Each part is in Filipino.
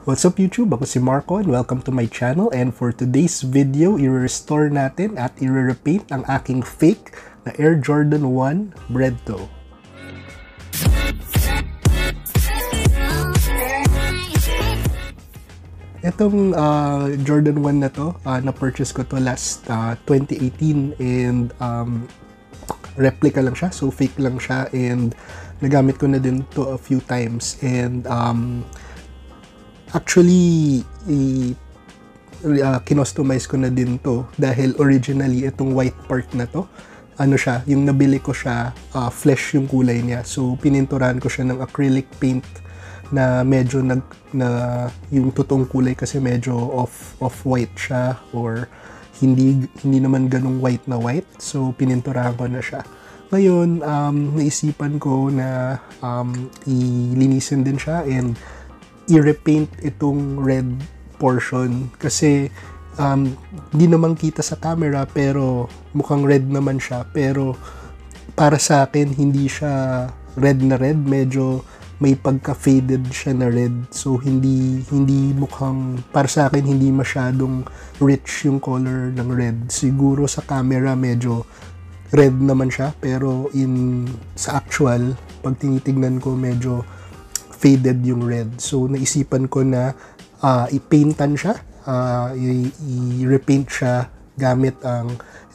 What's up YouTube? Ako si Marco and welcome to my channel, and for today's video, i-restore natin at i-repaint ang aking fake na Air Jordan 1 bred toe. Itong Jordan 1 na to, na-purchase ko to last 2018 and replica lang siya, so fake lang siya, and nagamit ko na din to a few times. And actually, kinostomize ko na din to dahil originally itong white part na to, ano siya, yung nabili ko siya, flesh yung kulay niya. So pininturahan ko siya ng acrylic paint na medyo yung totoong kulay kasi medyo off-white siya, or hindi naman ganung white na white. So pininturahan ko na siya. Ngayon, naisipan ko na ilinisin din siya and i-repaint itong red portion kasi hindi naman kita sa camera pero mukhang red naman siya, pero para sa akin hindi siya red na red, medyo may pagka-faded siya na red. So hindi mukhang, para sa akin hindi masyadong rich yung color ng red. Siguro sa camera medyo red naman siya, pero sa actual pag tinitignan ko medyo faded yung red. So naisipan ko na i-paintan siya, i-repaint siya gamit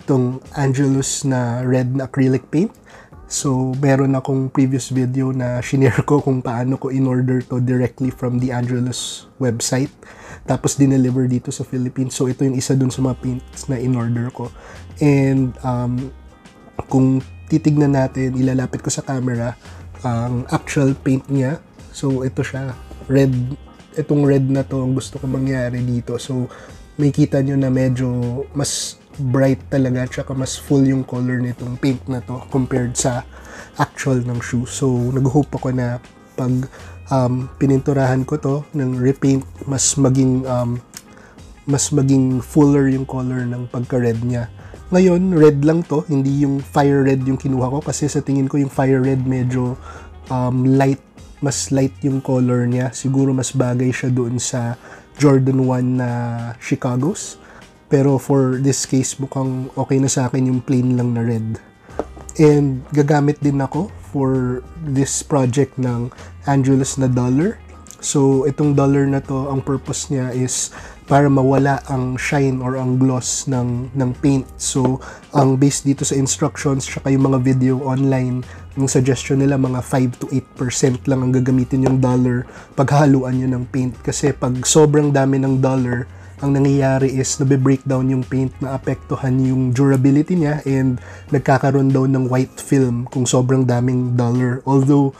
itong Angelus na red na acrylic paint. So meron akong previous video na shinare ko kung paano ko in-order to directly from the Angelus website, tapos dineliver dito sa Philippines. So ito yung isa dun sa mga paints na in-order ko. And kung titignan natin, ilalapit ko sa camera ang actual paint niya. So ito siya, red. Itong red na to ang gusto ko mangyari dito. So may kita nyo na medyo mas bright talaga, tsaka mas full yung color nitong paint na to compared sa actual ng shoe. So nag-hope ako na pag pininturahan ko to ng repaint, mas maging fuller yung color ng pagka-red niya. Ngayon, red lang to, hindi yung fire red yung kinuha ko, kasi sa tingin ko yung fire red medyo mas light yung color niya. Siguro mas bagay siya doon sa Jordan 1 na Chicago's. Pero for this case, mukhang okay na sa akin yung plain lang na red. And gagamit din ako for this project ng Angelus na dollar. So itong dollar na to, ang purpose niya is para mawala ang shine or ang gloss ng paint. So ang base dito sa instructions tsaka yung mga video online, yung suggestion nila mga 5 to 8% lang ang gagamitin yung dollar paghaluan nyo ng paint. Kasi pag sobrang dami ng dollar, ang nangyayari is nabe-breakdown yung paint, na apektuhan yung durability niya, and nagkakaroon daw ng white film kung sobrang daming dollar. Although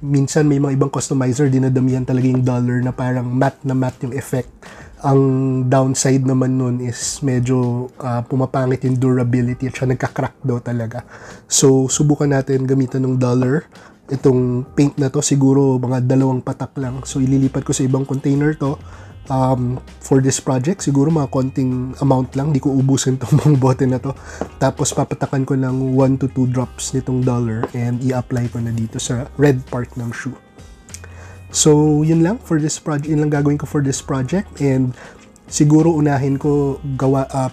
minsan may mga ibang customizer dinadamihan talaga yung dollar na parang matte na matte yung effect. Ang downside naman nun is medyo pumapangit yung durability at siya nagka-crack daw talaga. So subukan natin gamitan ng dollar. Itong paint na to siguro mga 2 patak lang. So ililipat ko sa ibang container to for this project. Siguro mga konting amount lang, di ko ubusin itong mga bote na to. Tapos papatakan ko ng 1 to 2 drops nitong dollar and i-apply ko na dito sa red part ng shoe. So yun lang for this project, yun lang gagawin ko for this project. And siguro unahin ko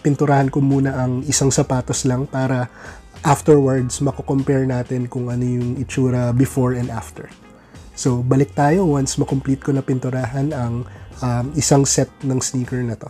pinturahan ko muna ang isang sapatos lang para afterwards mako-compare natin kung ano yung itsura before and after. So balik tayo once ma-complete ko na pinturahan ang isang set ng sneaker na to.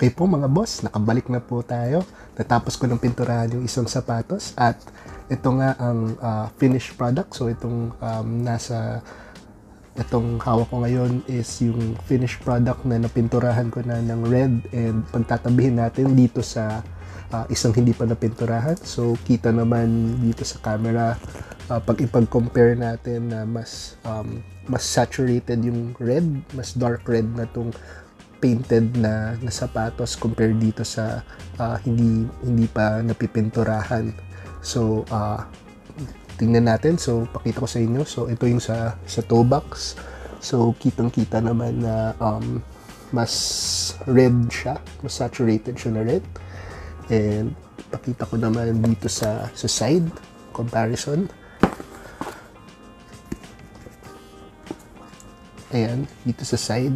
Okay po mga boss, nakabalik na po tayo. Natapos ko ng pinturahan yung isang sapatos at ito nga ang finished product. So itong itong hawak ko ngayon is yung finished product na napinturahan ko na ng red, and pagtatabihin natin dito sa isang hindi pa napinturahan. So kita naman dito sa camera, pag ipag-compare natin na mas saturated yung red, mas dark red na tong painted na sapatos compared dito sa hindi pa napipinturahan. So tingnan natin. So pakita ko sa inyo. So ito yung sa toe box. So kitang-kita naman na mas red siya, mas saturated siya na red. And pakita ko naman dito sa side comparison. Ayan, dito sa side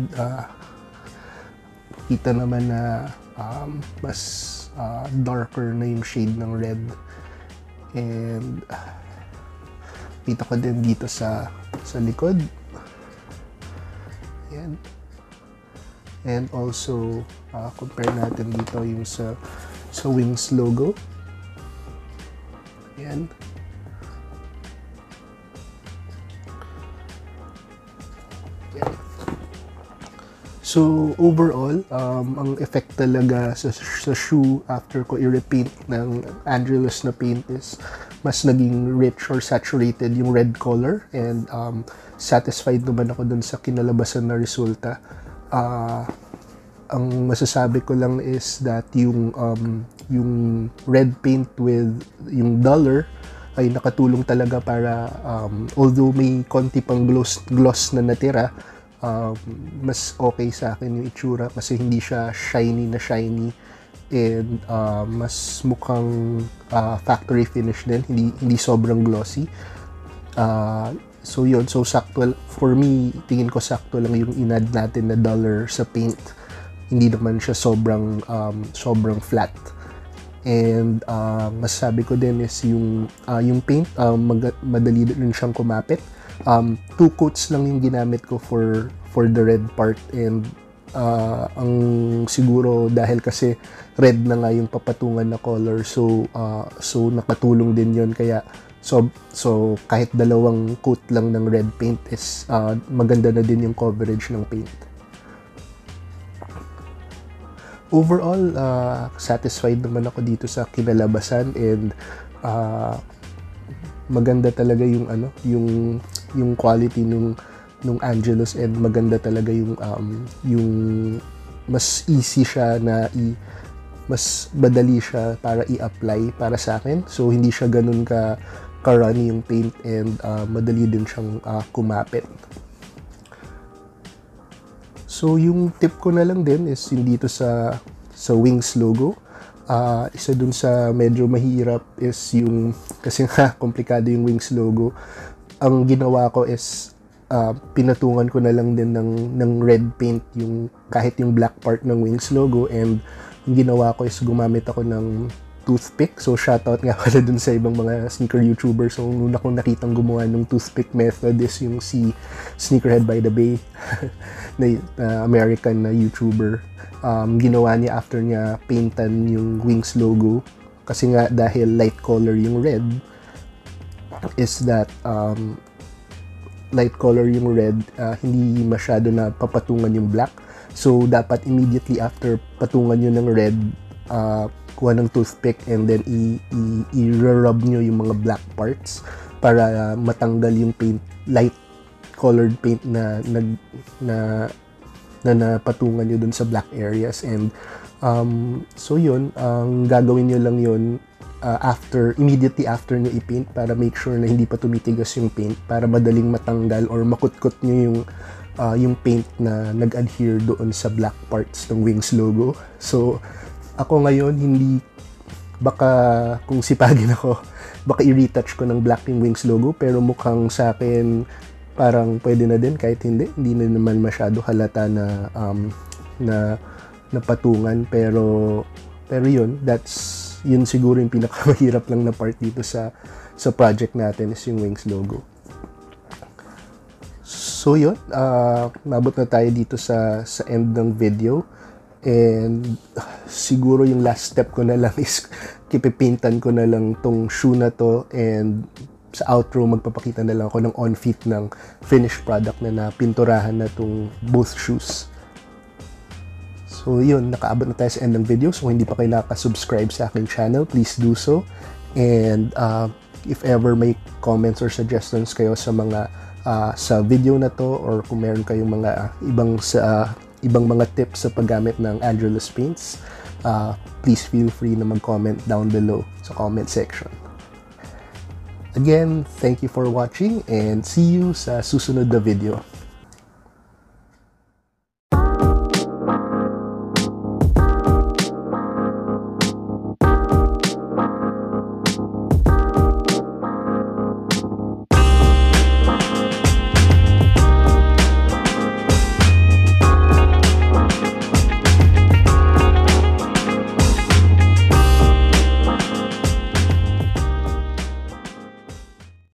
kita naman na mas darker na yung shade ng red. And kita ko din dito sa likod. Ayan. And also compare natin dito yung sa wings logo. Ayan. So overall, ang effect talaga sa shoe after ko i-repaint ng Angelus na paint is mas naging rich or saturated yung red color, and satisfied naman ako dun sa kinalabasan na resulta. Ang masasabi ko lang is that yung red paint with yung duller ay nakatulong talaga para although may konti pang gloss na natira, mas okay sa akin yung itsura kasi hindi siya shiny, and mas mukhang factory finish din, hindi sobrang glossy. So yun, so sakto for me, tingin ko sakto lang yung inad natin na dollar sa paint, hindi naman siya sobrang flat. And masasabi ko din is yung paint, madali rin siyang kumapit. 2 coats lang yung ginamit ko for the red part, and ang siguro dahil kasi red na nga yung papatungan na color, so nakatulong din yon, kaya so kahit 2 coat lang ng red paint is maganda na din yung coverage ng paint. Overall, satisfied naman ako dito sa kinalabasan, and maganda talaga yung quality nung Angelus, and maganda talaga yung mas easy siya na mas madali siya para i-apply para sa akin. So hindi siya ganun ka-runny yung paint, and madali din siyang kumapit. So yung tip ko na lang din is yung dito sa wings logo. Isa dun sa medyo mahirap is yung, kasi nga komplikado yung wings logo. Ang ginawa ko is pinatungan ko na lang din ng red paint yung kahit yung black part ng wings logo, and yung ginawa ko is gumamit ako ng toothpick. So shoutout nga pala dun sa ibang mga sneaker YouTubers. So nung akong nakitang gumawa ng toothpick method is yung si Sneakerhead by the Bay na American na YouTuber. Ginawa niya after niya paintan yung wings logo, kasi nga dahil light color yung red, is that light color yung red, hindi masyado na papatungan yung black. So dapat immediately after patungan nyo ng red, kuha ng toothpick and then i-rub nyo yung mga black parts para matanggal yung paint, light colored paint na napatungan nyo dun sa black areas. And so yun, ang gagawin nyo lang yun immediately after nyo i-paint, para make sure na hindi pa tumitigas yung paint, para madaling matanggal or makutkot nyo yung paint na nag-adhere doon sa black parts ng wings logo. So ako ngayon, baka kung sipagin ako, baka i-retouch ko ng black yung wings logo, pero mukhang sa akin parang pwede na din kahit hindi na naman masyado halata na patungan. Pero yun, yun siguro yung pinakamahirap lang na part dito sa project natin is yung wings logo. So yun, nabot na tayo dito sa end ng video. And siguro yung last step ko na lang is kipipaintan ko na lang tong shoe na to, and sa outro magpapakita na lang ako ng on-feet ng finished product na napinturahan na tong both shoes. So yun, nakaabot na tayo sa end ng video. So kung hindi pa kayo nakasubscribe sa aking channel, please do so. And if ever may comments or suggestions kayo sa mga sa video na to, or kung meron kayong mga ibang mga tips sa paggamit ng Angelus paints, please feel free na mag-comment down below sa comment section. Again, thank you for watching and see you sa susunod na video.